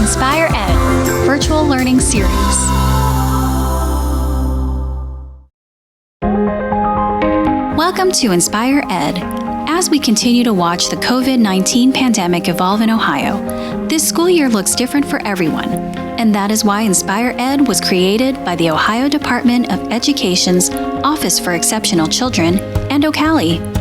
InspirEd Virtual Learning Series. Welcome to InspirEd. As we continue to watch the COVID-19 pandemic evolve in Ohio, this school year looks different for everyone, and that is why InspirEd was created by the Ohio Department of Education's Office for Exceptional Children and OCALI.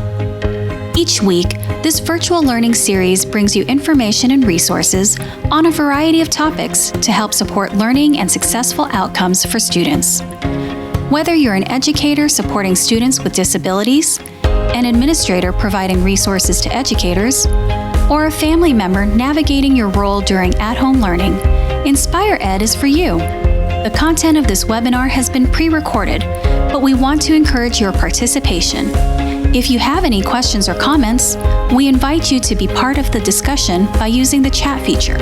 Each week, this virtual learning series brings you information and resources on a variety of topics to help support learning and successful outcomes for students. Whether you're an educator supporting students with disabilities, an administrator providing resources to educators, or a family member navigating your role during at-home learning, InspirEd is for you. The content of this webinar has been pre-recorded, but we want to encourage your participation. If you have any questions or comments, we invite you to be part of the discussion by using the chat feature.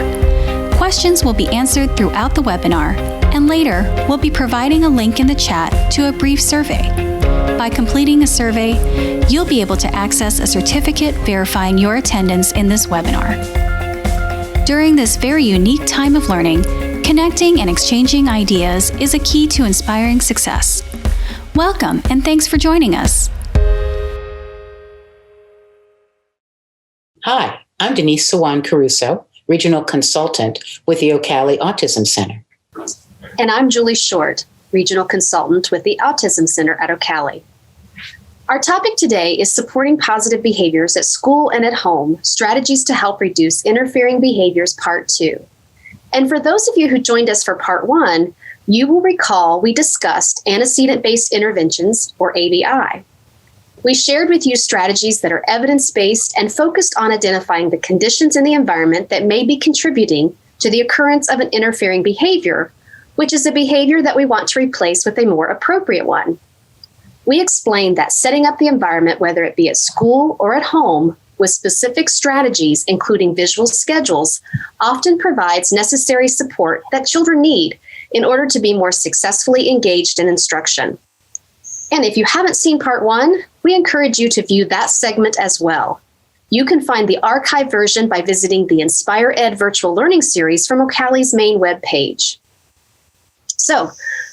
Questions will be answered throughout the webinar, and later we'll be providing a link in the chat to a brief survey. By completing a survey, you'll be able to access a certificate verifying your attendance in this webinar. During this very unique time of learning, connecting and exchanging ideas is a key to inspiring success. Welcome, and thanks for joining us. Hi, I'm Denise Sawan Caruso, Regional Consultant with the OCALI Autism Center. And I'm Julie Short, Regional Consultant with the Autism Center at OCALI. Our topic today is supporting positive behaviors at school and at home, strategies to help reduce interfering behaviors, Part 2. And for those of you who joined us for Part 1, you will recall we discussed antecedent-based interventions, or ABI. We shared with you strategies that are evidence-based and focused on identifying the conditions in the environment that may be contributing to the occurrence of an interfering behavior, which is a behavior that we want to replace with a more appropriate one. We explained that setting up the environment, whether it be at school or at home, with specific strategies, including visual schedules, often provides necessary support that children need in order to be more successfully engaged in instruction. And if you haven't seen Part 1, we encourage you to view that segment as well. You can find the archived version by visiting the InspirEd Virtual Learning Series from OCALI's main webpage. So,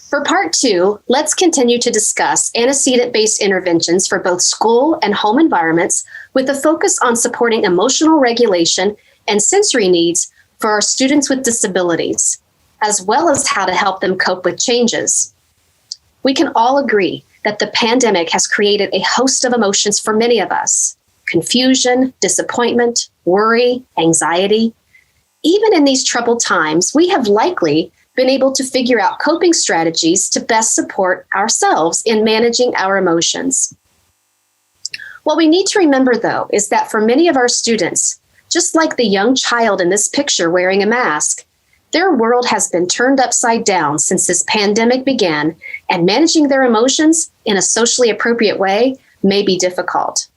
for Part 2, let's continue to discuss antecedent-based interventions for both school and home environments with a focus on supporting emotional regulation and sensory needs for our students with disabilities, as well as how to help them cope with changes. We can all agree that the pandemic has created a host of emotions for many of us: confusion, disappointment, worry, anxiety. Even in these troubled times, we have likely been able to figure out coping strategies to best support ourselves in managing our emotions. What we need to remember, though, is that for many of our students, just like the young child in this picture wearing a mask, their world has been turned upside down since this pandemic began, and managing their emotions in a socially appropriate way may be difficult.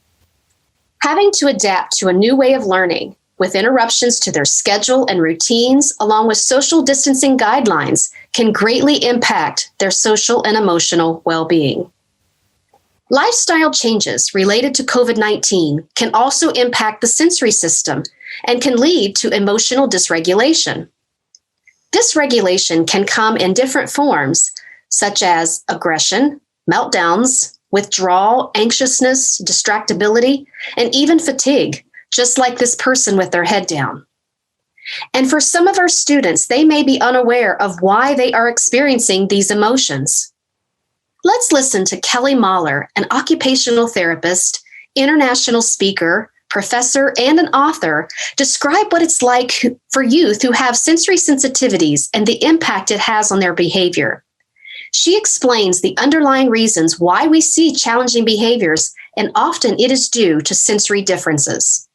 Having to adapt to a new way of learning, with interruptions to their schedule and routines, along with social distancing guidelines, can greatly impact their social and emotional well-being. Lifestyle changes related to COVID-19 can also impact the sensory system and can lead to emotional dysregulation. Dysregulation can come in different forms, such as aggression, meltdowns, withdrawal, anxiousness, distractibility, and even fatigue, just like this person with their head down. And for some of our students, they may be unaware of why they are experiencing these emotions. Let's listen to Kelly Mahler, an occupational therapist, international speaker, professor, and an author, describe what it's like for youth who have sensory sensitivities and the impact it has on their behavior. She explains the underlying reasons why we see challenging behaviors, and often it is due to sensory differences.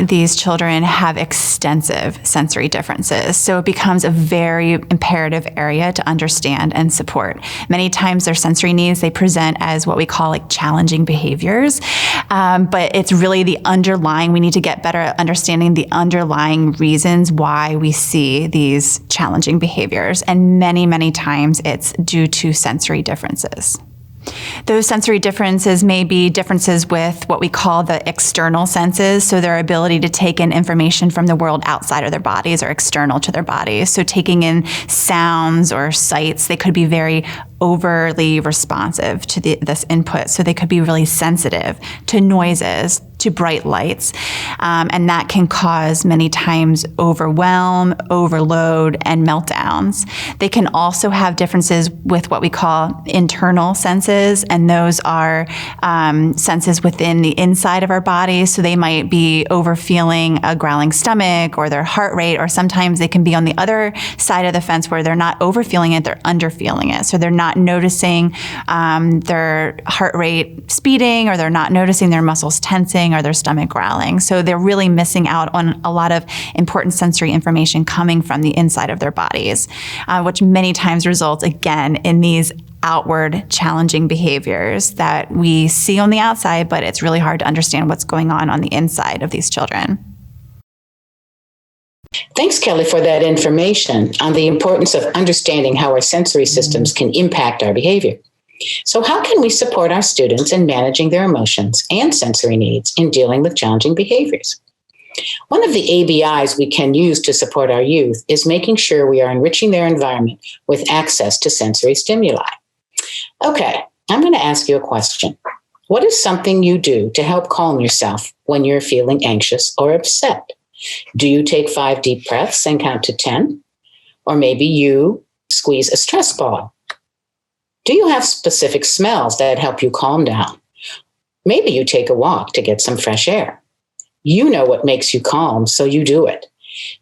These children have extensive sensory differences, so it becomes a very imperative area to understand and support. Many times their sensory needs, they present as what we call like challenging behaviors, but it's really the underlying, we need to get better at understanding the underlying reasons why we see these challenging behaviors, and many, many times it's due to sensory differences. Those sensory differences may be differences with what we call the external senses, so their ability to take in information from the world outside of their bodies or external to their bodies. So taking in sounds or sights, they could be very overly responsive to this input. So they could be really sensitive to noises, to bright lights. And that can cause many times overwhelm, overload, and meltdowns. They can also have differences with what we call internal senses, and those are senses within the inside of our bodies. So they might be overfeeling a growling stomach or their heart rate, or sometimes they can be on the other side of the fence where they're not overfeeling it, they're underfeeling it. So they're not noticing their heart rate speeding, or they're not noticing their muscles tensing or their stomach growling. So they're really missing out on a lot of important sensory information coming from the inside of their bodies, which many times results, again, in these outward challenging behaviors that we see on the outside, but it's really hard to understand what's going on the inside of these children. Thanks, Kelly, for that information on the importance of understanding how our sensory systems can impact our behavior. So how can we support our students in managing their emotions and sensory needs in dealing with challenging behaviors? One of the ABIs we can use to support our youth is making sure we are enriching their environment with access to sensory stimuli. Okay, I'm going to ask you a question. What is something you do to help calm yourself when you're feeling anxious or upset? Do you take 5 deep breaths and count to 10? Or maybe you squeeze a stress ball. Do you have specific smells that help you calm down? Maybe you take a walk to get some fresh air. You know what makes you calm, so you do it.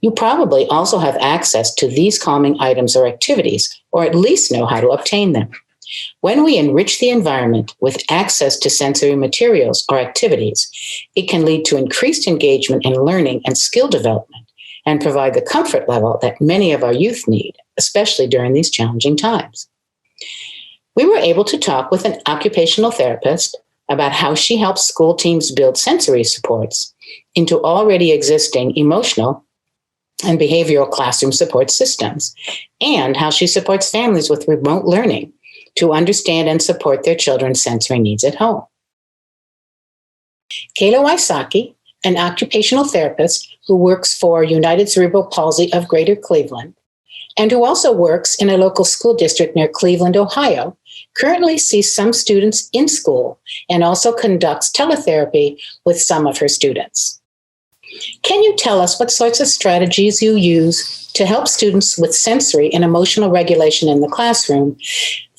You probably also have access to these calming items or activities, or at least know how to obtain them. When we enrich the environment with access to sensory materials or activities, it can lead to increased engagement in learning and skill development, and provide the comfort level that many of our youth need, especially during these challenging times. We were able to talk with an occupational therapist about how she helps school teams build sensory supports into already existing emotional and behavioral classroom support systems, and how she supports families with remote learning to understand and support their children's sensory needs at home. Kayla Waisaki, an occupational therapist who works for United Cerebral Palsy of Greater Cleveland, and who also works in a local school district near Cleveland, Ohio, currently sees some students in school and also conducts teletherapy with some of her students. Can you tell us what sorts of strategies you use to help students with sensory and emotional regulation in the classroom,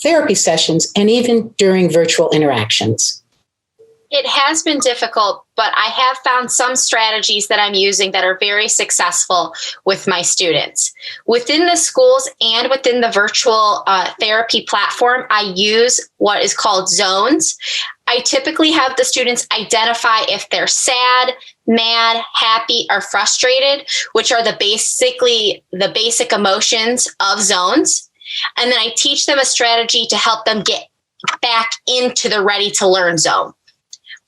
therapy sessions, and even during virtual interactions? It has been difficult, but I have found some strategies that I'm using that are very successful with my students. Within the schools and within the virtual therapy platform, I use what is called zones. I typically have the students identify if they're sad, mad, happy, or frustrated, which are basically the basic emotions of zones. And then I teach them a strategy to help them get back into the ready to learn zone.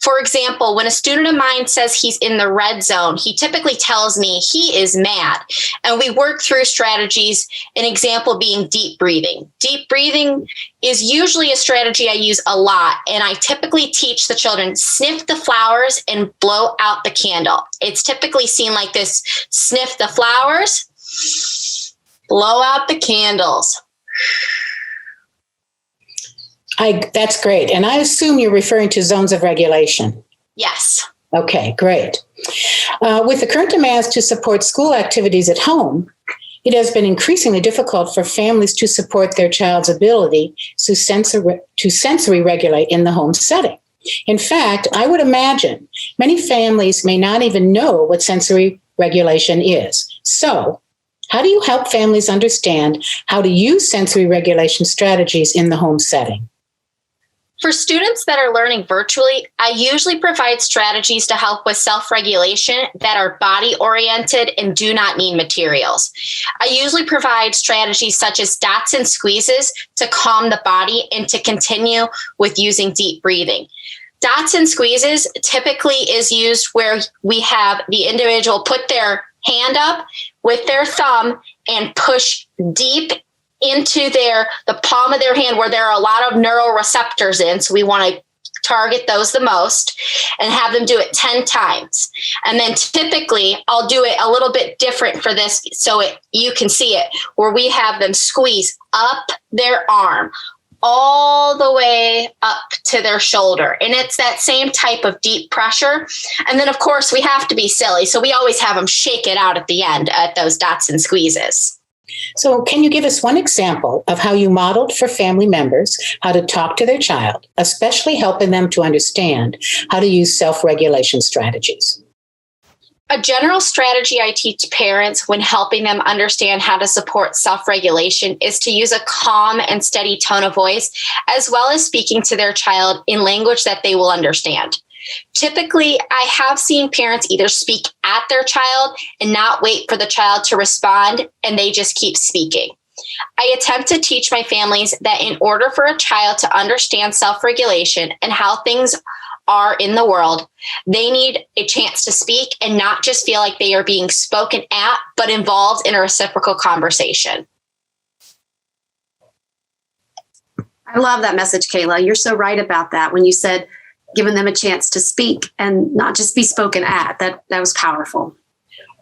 For example, when a student of mine says he's in the red zone, he typically tells me he is mad. And we work through strategies, an example being deep breathing. Deep breathing is usually a strategy I use a lot. And I typically teach the children, sniff the flowers and blow out the candle. It's typically seen like this: sniff the flowers, blow out the candles. That's great. And I assume you're referring to zones of regulation. Yes. Okay, great. With the current demands to support school activities at home, it has been increasingly difficult for families to support their child's ability to sensory regulate in the home setting. In fact, I would imagine many families may not even know what sensory regulation is. So, how do you help families understand how to use sensory regulation strategies in the home setting? For students that are learning virtually, I usually provide strategies to help with self-regulation that are body-oriented and do not need materials. I usually provide strategies such as dots and squeezes to calm the body and to continue with using deep breathing. Dots and squeezes typically is used where we have the individual put their hand up with their thumb and push deep into the palm of their hand where there are a lot of neuroreceptors in. So we want to target those the most and have them do it 10 times. And then typically I'll do it a little bit different for this so you can see it, where we have them squeeze up their arm all the way up to their shoulder. And it's that same type of deep pressure. And then of course we have to be silly. So we always have them shake it out at the end at those dots and squeezes. So can you give us one example of how you modeled for family members how to talk to their child, especially helping them to understand how to use self-regulation strategies? A general strategy I teach parents when helping them understand how to support self-regulation is to use a calm and steady tone of voice, as well as speaking to their child in language that they will understand. Typically, I have seen parents either speak at their child and not wait for the child to respond, and they just keep speaking. I attempt to teach my families that in order for a child to understand self-regulation and how things are in the world, they need a chance to speak and not just feel like they are being spoken at, but involved in a reciprocal conversation. I love that message, Kayla. You're so right about that. When you said giving them a chance to speak and not just be spoken at, that was powerful.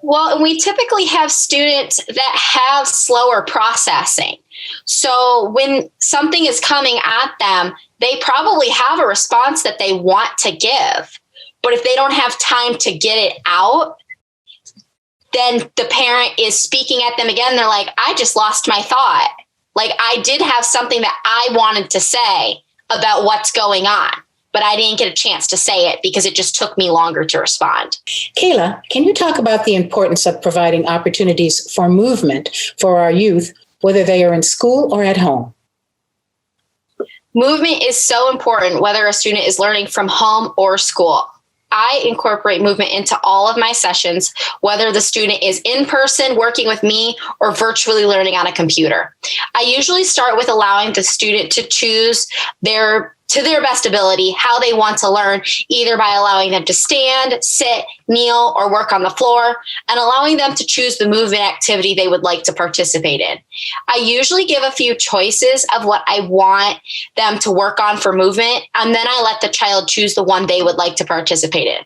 Well, we typically have students that have slower processing. So when something is coming at them, they probably have a response that they want to give. But if they don't have time to get it out, then the parent is speaking at them again. They're like, I just lost my thought. Like I did have something that I wanted to say about what's going on, but I didn't get a chance to say it because it just took me longer to respond. Kayla, can you talk about the importance of providing opportunities for movement for our youth, whether they are in school or at home? Movement is so important, whether a student is learning from home or school. I incorporate movement into all of my sessions, whether the student is in person working with me or virtually learning on a computer. I usually start with allowing the student to choose to their best ability how they want to learn, either by allowing them to stand, sit, kneel, or work on the floor, and allowing them to choose the movement activity they would like to participate in. I usually give a few choices of what I want them to work on for movement, and then I let the child choose the one they would like to participate in.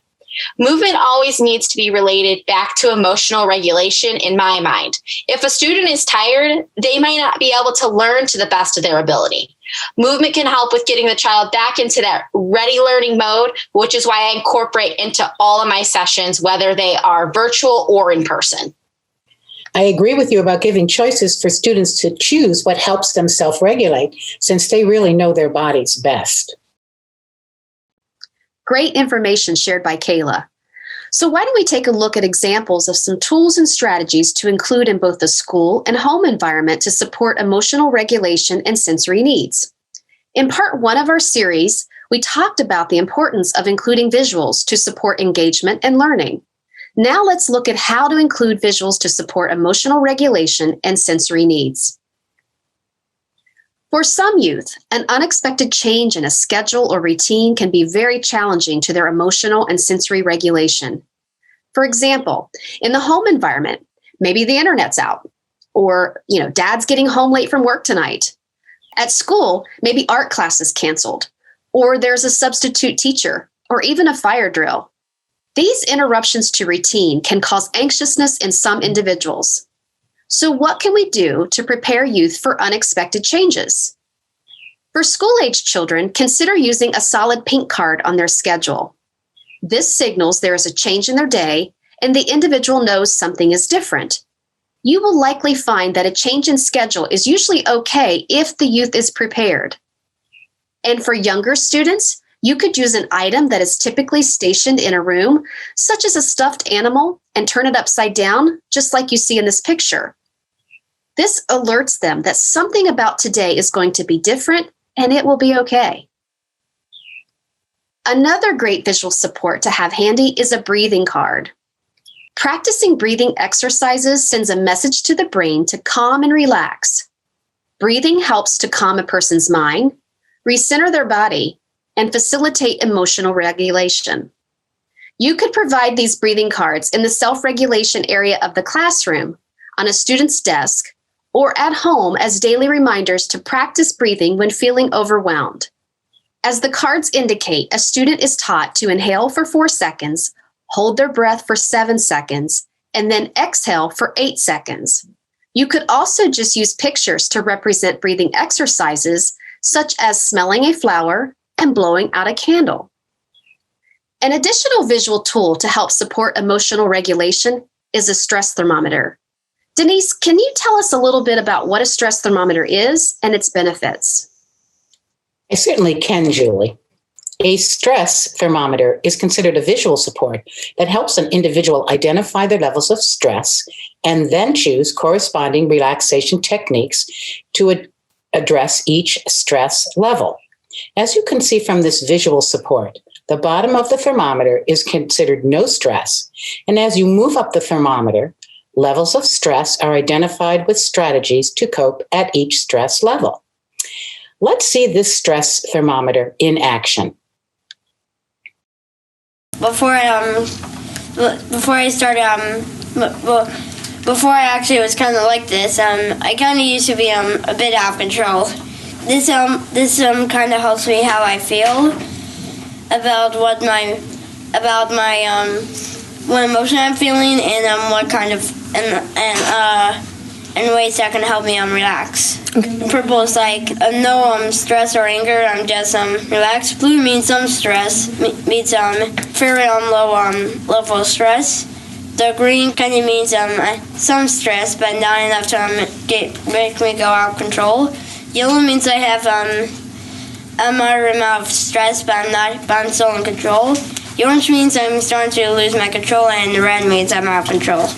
Movement always needs to be related back to emotional regulation in my mind. If a student is tired, they might not be able to learn to the best of their ability. Movement can help with getting the child back into that ready learning mode, which is why I incorporate into all of my sessions, whether they are virtual or in person. I agree with you about giving choices for students to choose what helps them self-regulate, since they really know their bodies best. Great information shared by Kayla. So why don't we take a look at examples of some tools and strategies to include in both the school and home environment to support emotional regulation and sensory needs. In part 1 of our series, we talked about the importance of including visuals to support engagement and learning. Now let's look at how to include visuals to support emotional regulation and sensory needs. For some youth, an unexpected change in a schedule or routine can be very challenging to their emotional and sensory regulation. For example, in the home environment, maybe the internet's out, or dad's getting home late from work tonight. At school, maybe art class is canceled, or there's a substitute teacher, or even a fire drill. These interruptions to routine can cause anxiousness in some individuals. So what can we do to prepare youth for unexpected changes? For school-age children, consider using a solid pink card on their schedule. This signals there is a change in their day and the individual knows something is different. You will likely find that a change in schedule is usually okay if the youth is prepared. And for younger students, you could use an item that is typically stationed in a room, such as a stuffed animal, and turn it upside down, just like you see in this picture. This alerts them that something about today is going to be different and it will be okay. Another great visual support to have handy is a breathing card. Practicing breathing exercises sends a message to the brain to calm and relax. Breathing helps to calm a person's mind, recenter their body, and facilitate emotional regulation. You could provide these breathing cards in the self-regulation area of the classroom, on a student's desk, or at home as daily reminders to practice breathing when feeling overwhelmed. As the cards indicate, a student is taught to inhale for 4 seconds, hold their breath for 7 seconds, and then exhale for 8 seconds. You could also just use pictures to represent breathing exercises, such as smelling a flower and blowing out a candle. An additional visual tool to help support emotional regulation is a stress thermometer. Denise, can you tell us a little bit about what a stress thermometer is and its benefits? I certainly can, Julie. A stress thermometer is considered a visual support that helps an individual identify their levels of stress and then choose corresponding relaxation techniques to address each stress level. As you can see from this visual support, the bottom of the thermometer is considered no stress, and as you move up the thermometer, levels of stress are identified with strategies to cope at each stress level. Let's see this stress thermometer in action. Before I actually was kind of like this, I kind of used to be a bit out of control. This kind of helps me how I feel about what emotion I'm feeling and what kind of and ways that can help me relax. Okay. Purple is like no stress or anger. I'm just relaxed. Blue means some stress. Means very low level of stress. The green kind of means some stress, but not enough to make me go out of control. Yellow means I have a moderate amount of stress, but I'm still in control. The orange means I'm starting to lose my control, and the red means I'm out of control.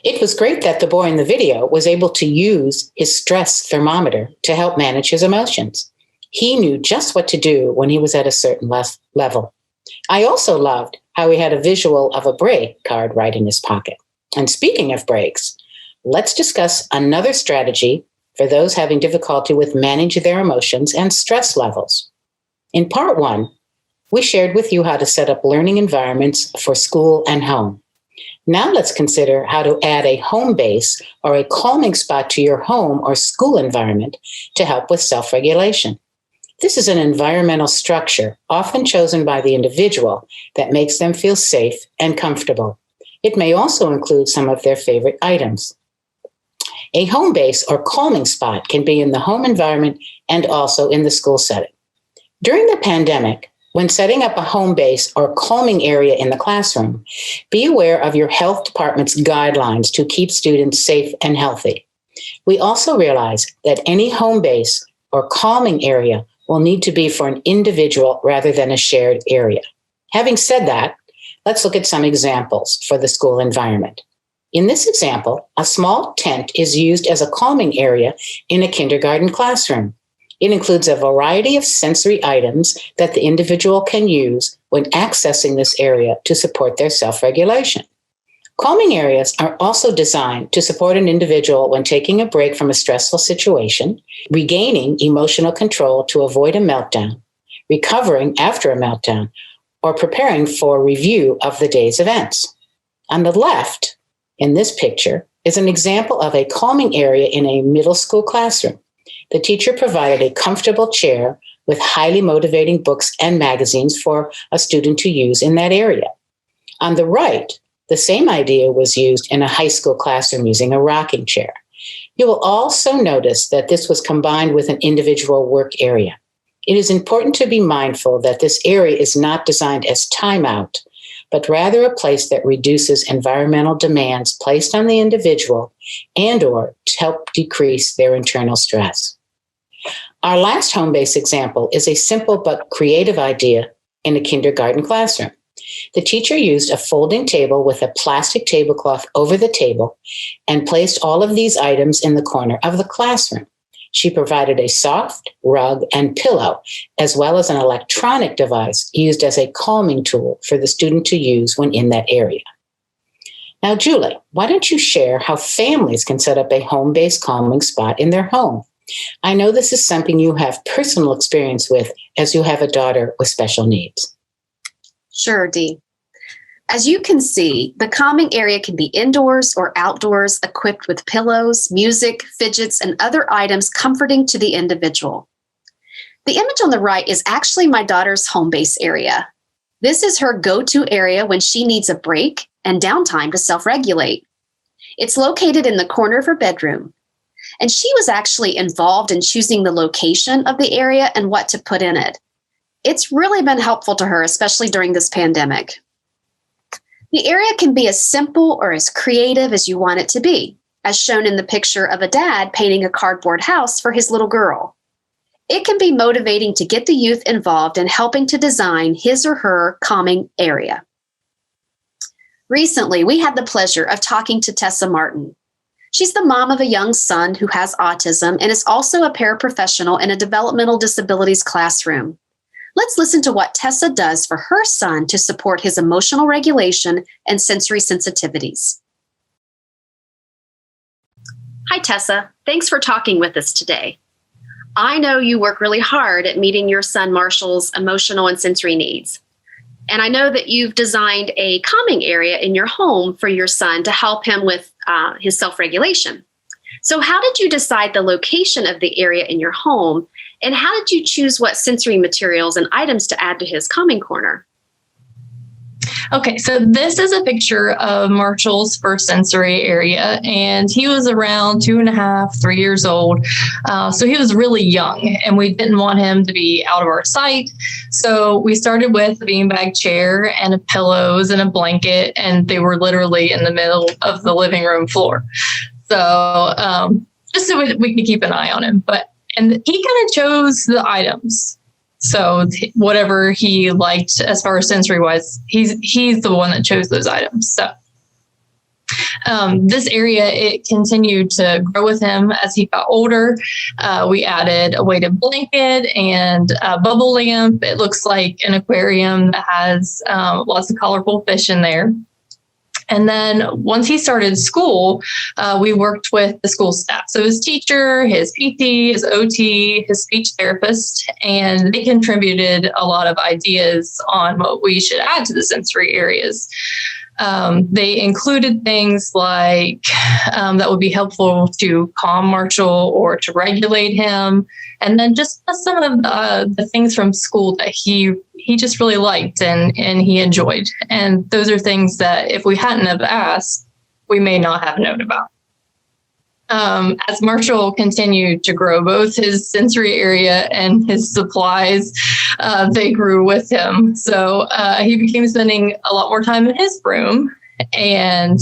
It was great that the boy in the video was able to use his stress thermometer to help manage his emotions. He knew just what to do when he was at a certain level. I also loved how he had a visual of a break card right in his pocket. And speaking of breaks, let's discuss another strategy for those having difficulty with managing their emotions and stress levels. In part 1, we shared with you how to set up learning environments for school and home. Now let's consider how to add a home base or a calming spot to your home or school environment to help with self-regulation. This is an environmental structure often chosen by the individual that makes them feel safe and comfortable. It may also include some of their favorite items. A home base or calming spot can be in the home environment and also in the school setting. During the pandemic, when setting up a home base or calming area in the classroom, be aware of your health department's guidelines to keep students safe and healthy. We also realize that any home base or calming area will need to be for an individual rather than a shared area. Having said that, let's look at some examples for the school environment. In this example, a small tent is used as a calming area in a kindergarten classroom. It includes a variety of sensory items that the individual can use when accessing this area to support their self-regulation. Calming areas are also designed to support an individual when taking a break from a stressful situation, regaining emotional control to avoid a meltdown, recovering after a meltdown, or preparing for review of the day's events. On the left, in this picture, is an example of a calming area in a middle school classroom. The teacher provided a comfortable chair with highly motivating books and magazines for a student to use in that area. On the right, the same idea was used in a high school classroom using a rocking chair. You will also notice that this was combined with an individual work area. It is important to be mindful that this area is not designed as timeout, but rather a place that reduces environmental demands placed on the individual and/or to help decrease their internal stress. Our last home base example is a simple but creative idea in a kindergarten classroom. The teacher used a folding table with a plastic tablecloth over the table and placed all of these items in the corner of the classroom. She provided a soft rug and pillow, as well as an electronic device used as a calming tool for the student to use when in that area. Now, Julie, why don't you share how families can set up a home-based calming spot in their home? I know this is something you have personal experience with as you have a daughter with special needs. Sure, Dee. As you can see, the calming area can be indoors or outdoors, equipped with pillows, music, fidgets, and other items comforting to the individual. The image on the right is actually my daughter's home base area. This is her go-to area when she needs a break and downtime to self-regulate. It's located in the corner of her bedroom, and she was actually involved in choosing the location of the area and what to put in it. It's really been helpful to her, especially during this pandemic. The area can be as simple or as creative as you want it to be, as shown in the picture of a dad painting a cardboard house for his little girl. It can be motivating to get the youth involved in helping to design his or her calming area. Recently, we had the pleasure of talking to Tessa Martin. She's the mom of a young son who has autism and is also a paraprofessional in a developmental disabilities classroom. Let's listen to what Tessa does for her son to support his emotional regulation and sensory sensitivities. Hi, Tessa. Thanks for talking with us today. I know you work really hard at meeting your son Marshall's emotional and sensory needs. And I know that you've designed a calming area in your home for your son to help him with his self-regulation. So how did you decide the location of the area in your home? And how did you choose what sensory materials and items to add to his calming corner? Okay, so this is a picture of Marshall's first sensory area, and he was around 2.5, 3 years old. So he was really young, and we didn't want him to be out of our sight. So we started with a beanbag chair and pillows and a blanket, and they were literally in the middle of the living room floor. So just so we could keep an eye on him. And he kind of chose the items. So whatever he liked as far as sensory wise, he's the one that chose those items. So this area, it continued to grow with him as he got older. We added a weighted blanket and a bubble lamp. It looks like an aquarium that has lots of colorful fish in there. And then once he started school, we worked with the school staff. So his teacher, his PT, his OT, his speech therapist, and they contributed a lot of ideas on what we should add to the sensory areas. They included things like that would be helpful to calm Marshall or to regulate him. And then just some of the things from school that he just really liked and he enjoyed. And those are things that if we hadn't have asked, we may not have known about. As Marshall continued to grow, both his sensory area and his supplies, they grew with him. So he became spending a lot more time in his room, and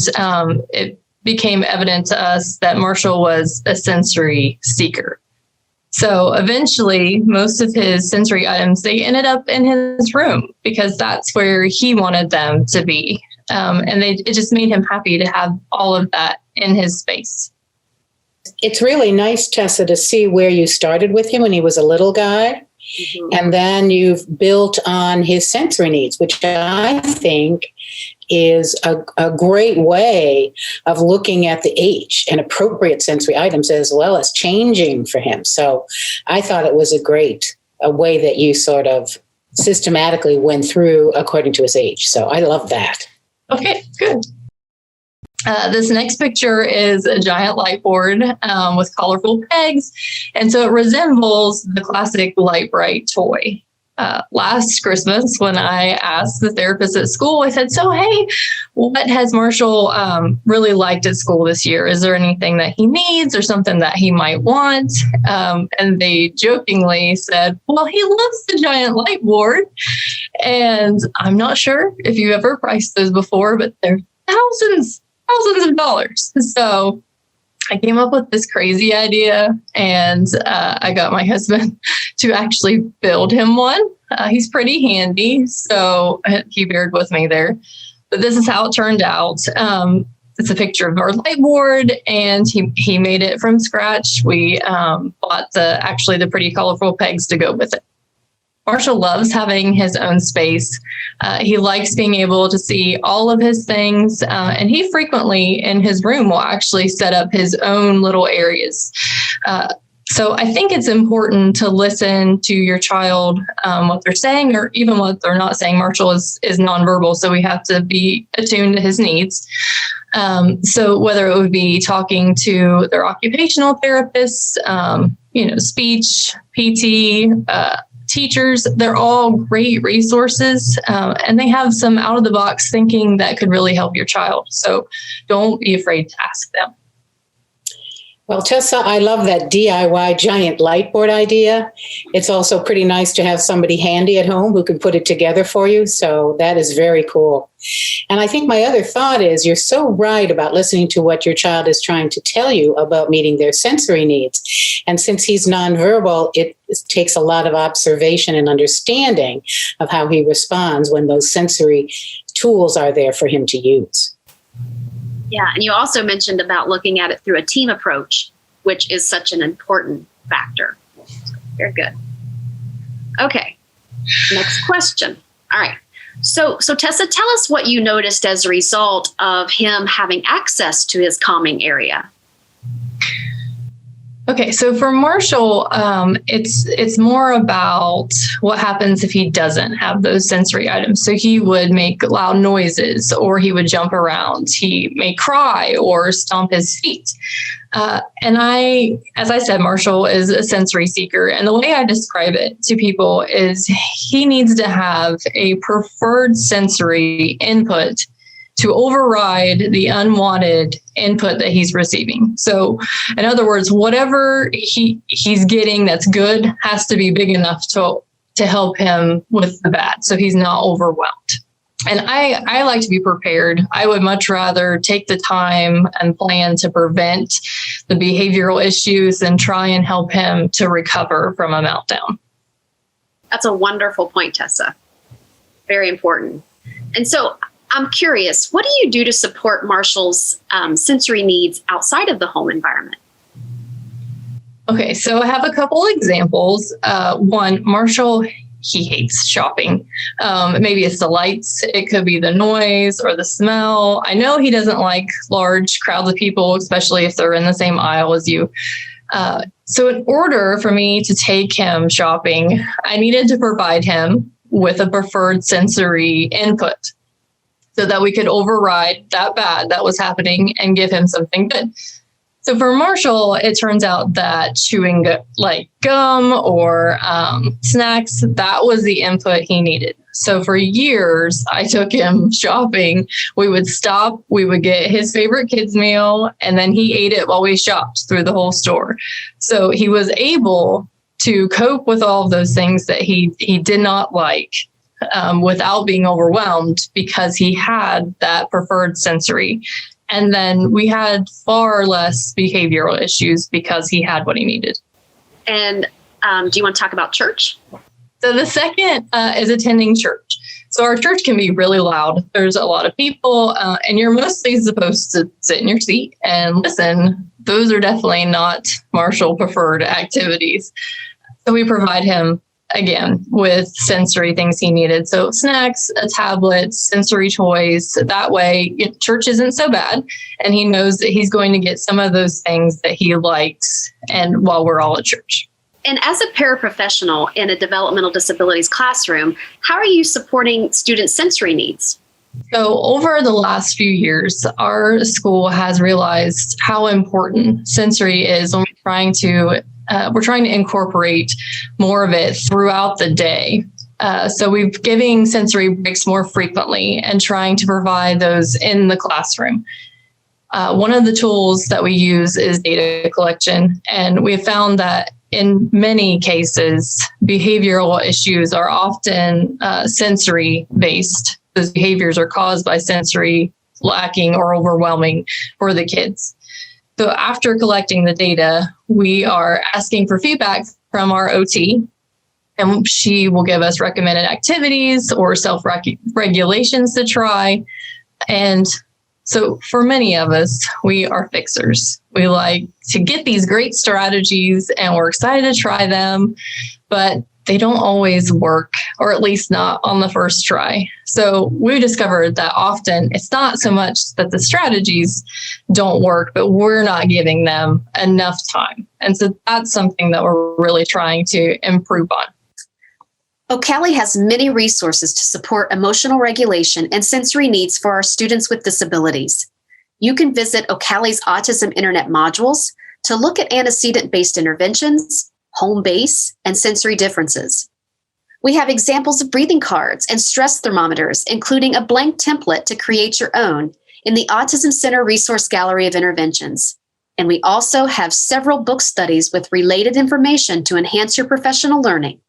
it became evident to us that Marshall was a sensory seeker. So eventually, most of his sensory items, they ended up in his room because that's where he wanted them to be. And it just made him happy to have all of that in his space. It's really nice, Tessa, to see where you started with him when he was a little guy. Mm-hmm. And then you've built on his sensory needs, which I think is a great way of looking at the age and appropriate sensory items as well as changing for him. So I thought it was a way that you sort of systematically went through according to his age. So I love that. Okay, good. This next picture is a giant light board with colorful pegs. And so it resembles the classic Light Bright toy. Last Christmas, when I asked the therapist at school, I said, so, hey, what has Marshall really liked at school this year? Is there anything that he needs or something that he might want? And they jokingly said, well, he loves the giant light board. And I'm not sure if you ever priced those before, but they're thousands of dollars. So I came up with this crazy idea, and I got my husband to actually build him one. He's pretty handy, so he bared with me there. But this is how it turned out. It's a picture of our light board, and he made it from scratch. We bought the pretty colorful pegs to go with it. Marshall loves having his own space. He likes being able to see all of his things, and he frequently in his room will actually set up his own little areas. So I think it's important to listen to your child, what they're saying, or even what they're not saying. Marshall is nonverbal, so we have to be attuned to his needs. So whether it would be talking to their occupational therapists, speech, PT, teachers, they're all great resources, and they have some out-of-the-box thinking that could really help your child. So don't be afraid to ask them. Well, Tessa, I love that DIY giant light board idea. It's also pretty nice to have somebody handy at home who can put it together for you. So that is very cool. And I think my other thought is you're so right about listening to what your child is trying to tell you about meeting their sensory needs. And since he's nonverbal, it takes a lot of observation and understanding of how he responds when those sensory tools are there for him to use. Yeah, and you also mentioned about looking at it through a team approach, which is such an important factor. Very good. Okay, next question. All right. So Tessa, tell us what you noticed as a result of him having access to his calming area. Okay, so for Marshall, it's more about what happens if he doesn't have those sensory items. So he would make loud noises, or he would jump around. He may cry or stomp his feet. As I said, Marshall is a sensory seeker. And the way I describe it to people is he needs to have a preferred sensory input to override the unwanted input that he's receiving. So in other words, whatever he's getting that's good has to be big enough to help him with the bad, so he's not overwhelmed. And I like to be prepared. I would much rather take the time and plan to prevent the behavioral issues than try and help him to recover from a meltdown. That's a wonderful point, Tessa. Very important. And so I'm curious, what do you do to support Marshall's sensory needs outside of the home environment? Okay, so I have a couple examples. One, Marshall, he hates shopping. Maybe it's the lights, it could be the noise or the smell. I know he doesn't like large crowds of people, especially if they're in the same aisle as you. So in order for me to take him shopping, I needed to provide him with a preferred sensory input, so that we could override that bad that was happening and give him something good. So for Marshall, it turns out that chewing like gum or snacks, that was the input he needed. So for years, I took him shopping. We would stop, we would get his favorite kids meal, and then he ate it while we shopped through the whole store. So he was able to cope with all of those things that he did not like, without being overwhelmed, because he had that preferred sensory. And then we had far less behavioral issues because he had what he needed. And do you want to talk about church? So the second is attending church. So our church can be really loud. There's a lot of people, and you're mostly supposed to sit in your seat and listen. Those are definitely not Marshall preferred activities. So we provide him, again, with sensory things he needed. So snacks, a tablet, sensory toys. That way, church isn't so bad. And he knows that he's going to get some of those things that he likes, and while we're all at church. And as a paraprofessional in a developmental disabilities classroom, how are you supporting students' sensory needs? So over the last few years, our school has realized how important sensory is when we're trying to incorporate more of it throughout the day. So we're giving sensory breaks more frequently and trying to provide those in the classroom. One of the tools that we use is data collection, and we have found that in many cases, behavioral issues are often sensory-based. Those behaviors are caused by sensory lacking or overwhelming for the kids. So after collecting the data, we are asking for feedback from our OT, and she will give us recommended activities or self-regulations to try. And so for many of us, we are fixers. We like to get these great strategies and we're excited to try them, but they don't always work, or at least not on the first try. So we discovered that often it's not so much that the strategies don't work, but we're not giving them enough time. And so that's something that we're really trying to improve on. OCALI has many resources to support emotional regulation and sensory needs for our students with disabilities. You can visit OCALI's Autism Internet modules to look at antecedent-based interventions, home base, and sensory differences. We have examples of breathing cards and stress thermometers, including a blank template to create your own in the Autism Center Resource Gallery of Interventions. And we also have several book studies with related information to enhance your professional learning.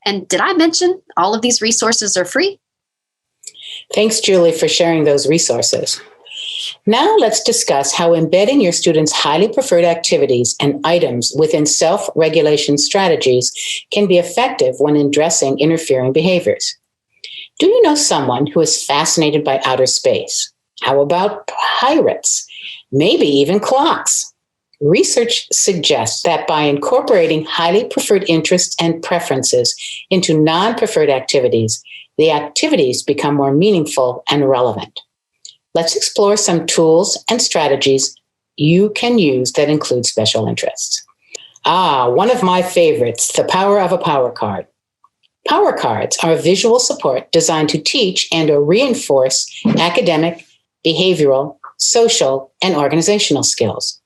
And did I mention all of these resources are free? Thanks, Julie, for sharing those resources. Now let's discuss how embedding your students' highly preferred activities and items within self-regulation strategies can be effective when addressing interfering behaviors. Do you know someone who is fascinated by outer space? How about pirates? Maybe even clocks? Research suggests that by incorporating highly preferred interests and preferences into non-preferred activities, the activities become more meaningful and relevant. Let's explore some tools and strategies you can use that include special interests. One of my favorites, the power of a power card. Power cards are a visual support designed to teach and or reinforce academic, behavioral, social, and organizational skills.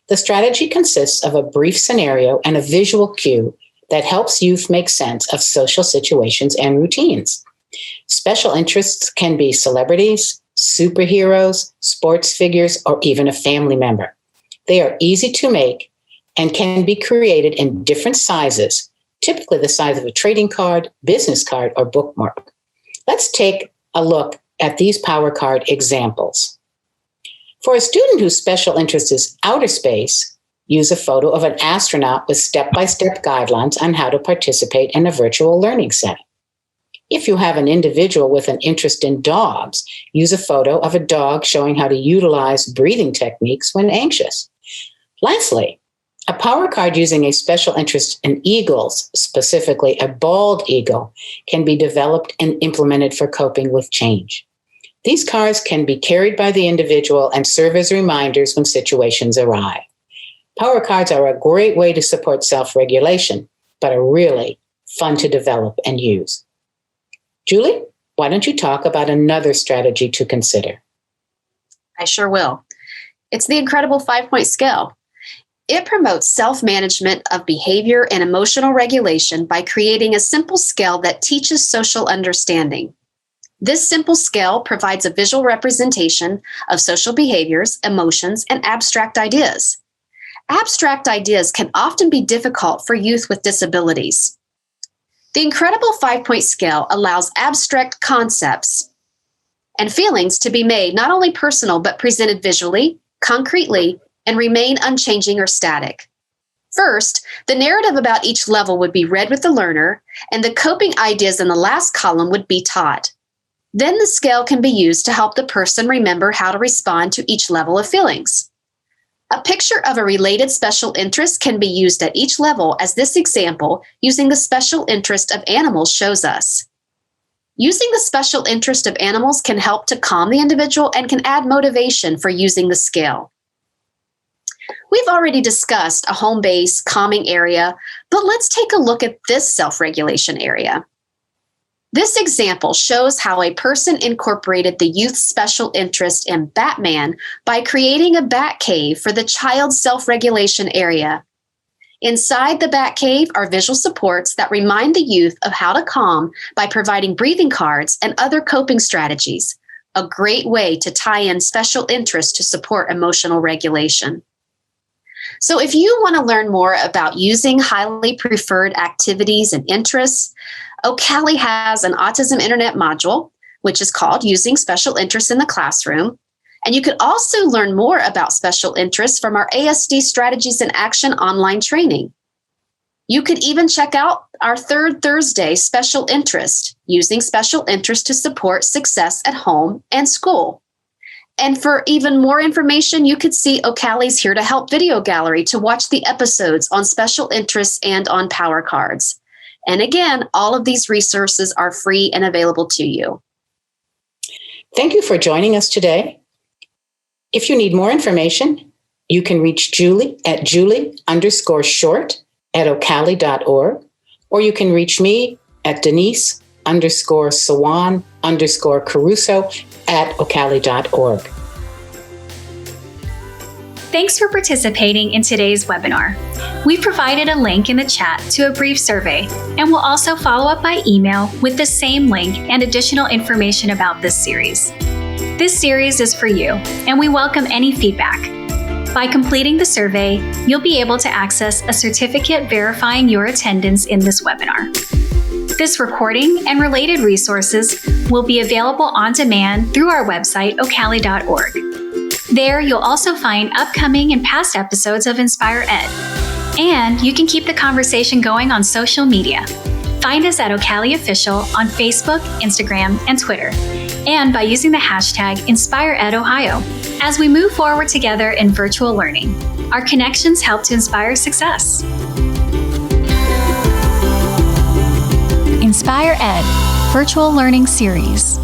The strategy consists of a brief scenario and a visual cue that helps youth make sense of social situations and routines. Special interests can be celebrities, superheroes, sports figures, or even a family member. They are easy to make and can be created in different sizes, typically the size of a trading card, business card, or bookmark. Let's take a look at these power card examples. For a student whose special interest is outer space, use a photo of an astronaut with step-by-step guidelines on how to participate in a virtual learning setting. If you have an individual with an interest in dogs, use a photo of a dog showing how to utilize breathing techniques when anxious. Lastly, a power card using a special interest in eagles, specifically a bald eagle, can be developed and implemented for coping with change. These cards can be carried by the individual and serve as reminders when situations arise. Power cards are a great way to support self-regulation, but are really fun to develop and use. Julie, why don't you talk about another strategy to consider? I sure will. It's the incredible 5-point scale. It promotes self-management of behavior and emotional regulation by creating a simple scale that teaches social understanding. This simple scale provides a visual representation of social behaviors, emotions, and abstract ideas. Abstract ideas can often be difficult for youth with disabilities. The incredible 5-point scale allows abstract concepts and feelings to be made not only personal, but presented visually, concretely, and remain unchanging or static. First, the narrative about each level would be read with the learner, and the coping ideas in the last column would be taught. Then the scale can be used to help the person remember how to respond to each level of feelings. A picture of a related special interest can be used at each level, as this example using the special interest of animals shows us. Using the special interest of animals can help to calm the individual and can add motivation for using the scale. We've already discussed a home-based calming area, but let's take a look at this self-regulation area. This example shows how a person incorporated the youth's special interest in Batman by creating a bat cave for the child's self-regulation area. Inside the bat cave are visual supports that remind the youth of how to calm by providing breathing cards and other coping strategies, a great way to tie in special interest to support emotional regulation. So if you want to learn more about using highly preferred activities and interests, OCALI has an Autism Internet module, which is called Using Special Interests in the Classroom. And you could also learn more about special interests from our ASD Strategies in Action online training. You could even check out our third Thursday special interest, Using Special Interest to Support Success at Home and School. And for even more information, you could see OCALI's Here to Help video gallery to watch the episodes on special interests and on power cards. And again, all of these resources are free and available to you. Thank you for joining us today. If you need more information, you can reach Julie at julie_short@ocali.org, or you can reach me at Denise_Sawan_Caruso@ocali.org. Thanks for participating in today's webinar. We provided a link in the chat to a brief survey, and we'll also follow up by email with the same link and additional information about this series. This series is for you, and we welcome any feedback. By completing the survey, you'll be able to access a certificate verifying your attendance in this webinar. This recording and related resources will be available on demand through our website, ocali.org. There, you'll also find upcoming and past episodes of InspirEd. And you can keep the conversation going on social media. Find us at OCALI Official on Facebook, Instagram, and Twitter, and by using the hashtag InspirEdOhio. As we move forward together in virtual learning, our connections help to inspire success. InspirEd, Virtual Learning Series.